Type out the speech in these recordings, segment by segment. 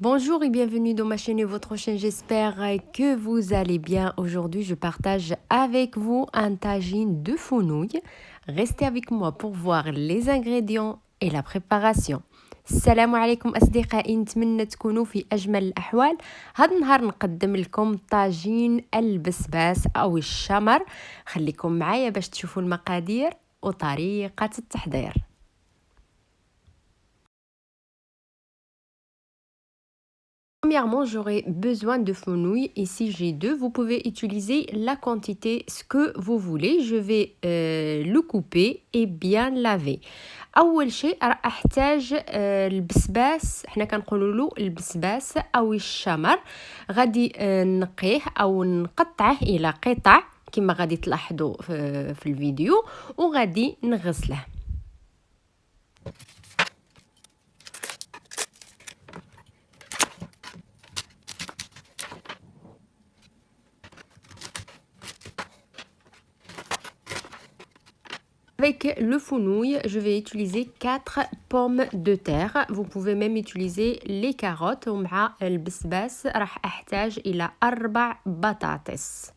Bonjour et bienvenue dans ma chaîne et votre chaîne. J'espère que vous allez bien. Aujourd'hui, je partage avec vous un tagine de fenouil. Restez avec moi pour voir les ingrédients et la préparation. السلام عليكم أصدقائي، نتمنى تكونوا في أجمل الأحوال. هذا النهار نقدم لكم طاجين البسباس أو الشمر. خليكم معايا باش تشوفوا المقادير وطريقة التحضير. Premièrement, j'aurai besoin de fenouil. Ici, j'ai deux. Vous pouvez utiliser la quantité, ce que vous voulez. Je vais le couper et bien laver. أول شيء راح أحتاج البسباس، حنا كنقولوا له البسباس أو الشمر. غادي نقيه أو نقطعه إلى قطع كما غادي تلاحظوا في الفيديو، وغادي نغسله. Avec le fenouil, je vais utiliser 4 pommes de terre. Vous pouvez même utiliser les carottes. ومع البسباس راح أحتاج إلى 4 بطاطس.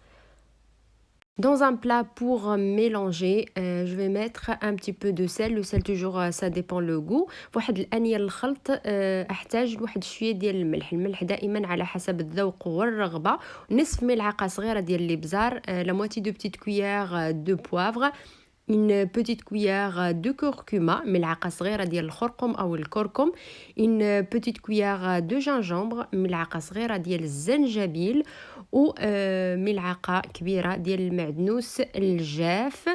Dans un plat pour mélanger, je vais mettre un petit peu de sel. Le sel toujours ça dépend le goût. واحد الأنية للخلط أحتاج واحد شوية ديال الملح. الملح دائما على حسب الذوق والرغبة. نصف ملعقة صغيرة ديال الإبزار، la moitié de petite cuillère de poivre, une petite cuillère de curcuma, ملعقة صغيرة ديال الخرقوم أو الكركم, une petite cuillère de gingembre, ملعقة صغيرة ديال الزنجبيل, و ملعقة كبيرة ديال المعدنوس الجاف,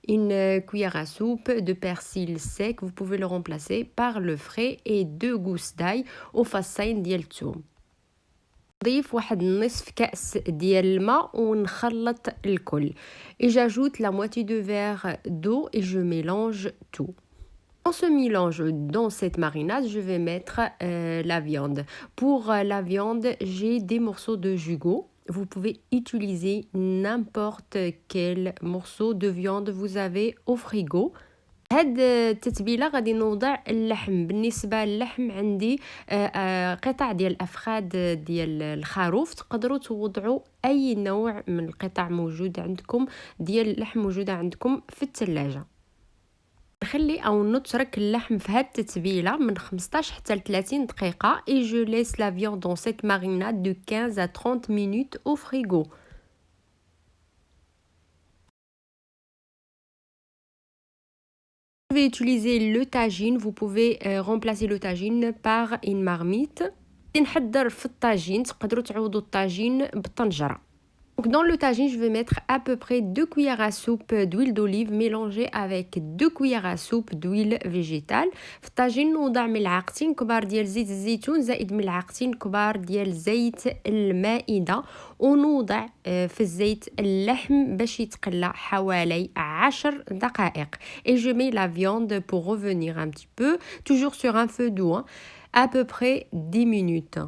une cuillère à soupe de persil sec. Vous pouvez le remplacer par le frais, et 2 gousses d'ail وفصين ديال الثوم. نضيف واحد نصف كأس ديال الماء ونخلط الكل. Et j'ajoute la moitié de verre d'eau et je mélange tout. Dans ce mélange, dans cette marinade, je vais mettre la viande. Pour la viande, j'ai des morceaux de jugot. Vous pouvez utiliser n'importe quel morceau de viande vous avez au frigo. هاد التتبيله غادي نوضع اللحم. بالنسبه للحم عندي قطع ديال افخاد ديال الخروف. تقدروا توضعوا اي نوع من القطع موجود عندكم ديال اللحم موجوده عندكم في الثلاجه. نخلي او نترك اللحم في هاد التتبيله من 15 حتى ل 30 دقيقه et je laisse la viande dans cette marinade de 15 à 30 minutes au frigo. Vous pouvez utiliser le tagine. Vous pouvez remplacer le tagine par une marmite. نحضر في الطاجين تقدروا تعوضوا الطاجين بالطنجرة. Donc dans le tagine, je vais mettre à peu près 2 cuillères à soupe d'huile d'olive mélangée avec 2 cuillères à soupe d'huile végétale. في الطاجين نوضع ملعقتين كبار ديال زيت الزيتون زائد ملعقتين كبار ديال زيت المائدة، ونوضع في الزيت اللحم باش يتقلى حوالي 10 دقائق. Et je mets la viande pour revenir un petit peu, toujours sur un feu doux, à peu près 10 minutes.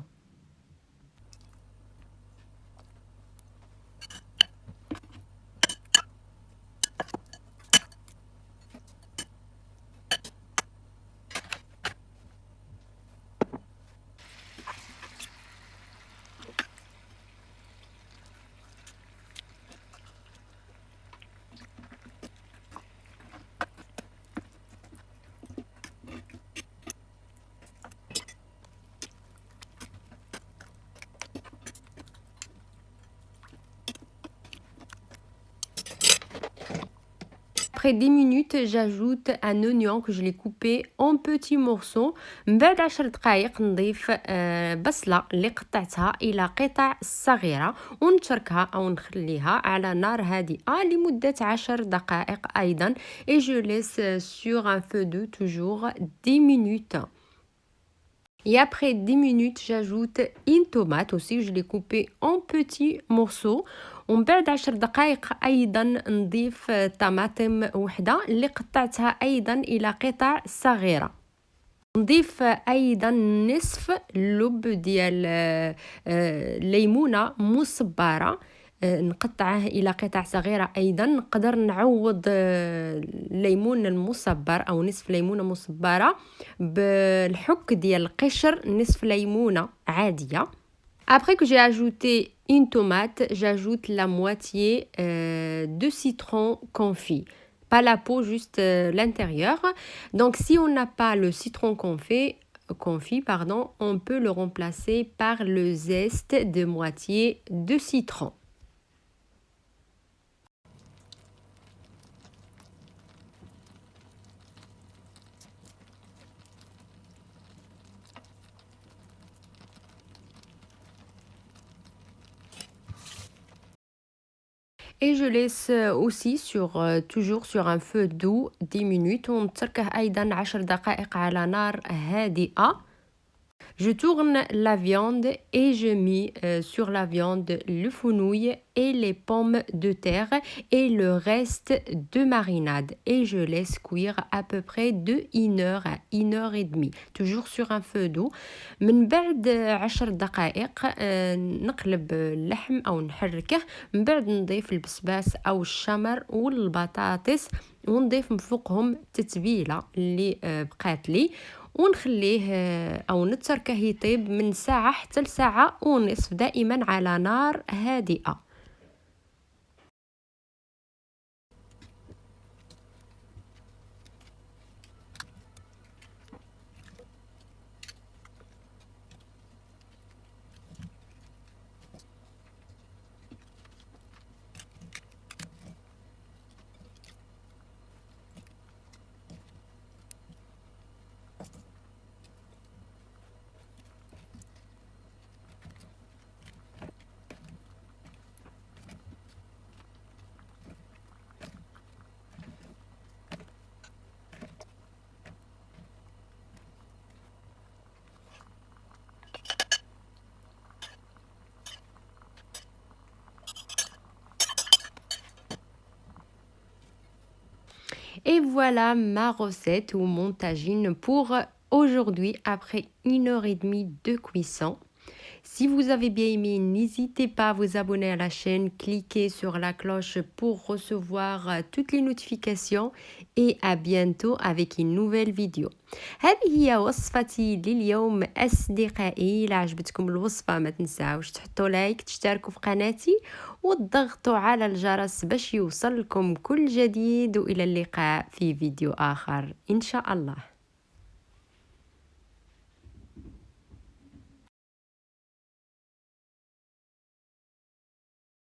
Après 10 minutes, j'ajoute un oignon que je l'ai coupé en petits morceaux. من بعد 10 دقائق نضيف بصلة اللي قطعتها إلى قطع صغيرة ونتركها أو نخليها على نار هادئة لمدة 10 دقائق أيضا. Et je laisse sur un feu doux toujours 10 minutes. Et après 10 minutes, j'ajoute une tomate aussi, je l'ai coupée en petits morceaux. ومن بعد 10 دقائق أيضا نضيف طماطم وحدة اللي قطعتها أيضا إلى قطع صغيرة. نضيف أيضا نصف لب ديال ليمونة مصبرة نقطعه إلى قطع صغيرة أيضا. نقدر نعوض الليمون المصبر أو نصف ليمونة مصبرة بالحك ديال القشر نصف ليمونة عادية. Après que j'ai ajouté une tomate, j'ajoute la moitié de citron confit. Pas la peau, juste l'intérieur. Donc si on n'a pas le citron confit, on peut le remplacer par le zeste de moitié de citron. Et je laisse aussi toujours sur un feu doux 10 minutes ونتركه أيضا 10 دقائق على نار هادئة. Je tourne la viande et je mets sur la viande le fenouil et les pommes de terre et le reste de marinade. Et je laisse cuire à peu près de 1 heure à 1 heure et demie. Toujours sur un feu doux. من بعد 10 دقائق نقلب اللحم أو نحركه. من بعد نضيف البسباس أو الشمر والبطاطس ونضيف من فوقهم تتبيلة اللي بقات لي ونخليه أو نتركه يطيب من ساعة حتى لساعة ونصف دائما على نار هادئة. Et voilà ma recette ou mon tagine pour aujourd'hui après 1 heure et demie de cuisson. Si vous avez bien aimé, n'hésitez pas à vous abonner à la chaîne, cliquez sur la cloche pour recevoir toutes les notifications et à bientôt avec une nouvelle vidéo. هذه هي وصفتي لليوم أصدقائي. إذا عجبتكم الوصفة ما تنساوش تحطوا لايك، تشتركوا في قناتي وتضغطوا على الجرس باش يوصلكم كل جديد. وإلى اللقاء في فيديو آخر إن شاء الله.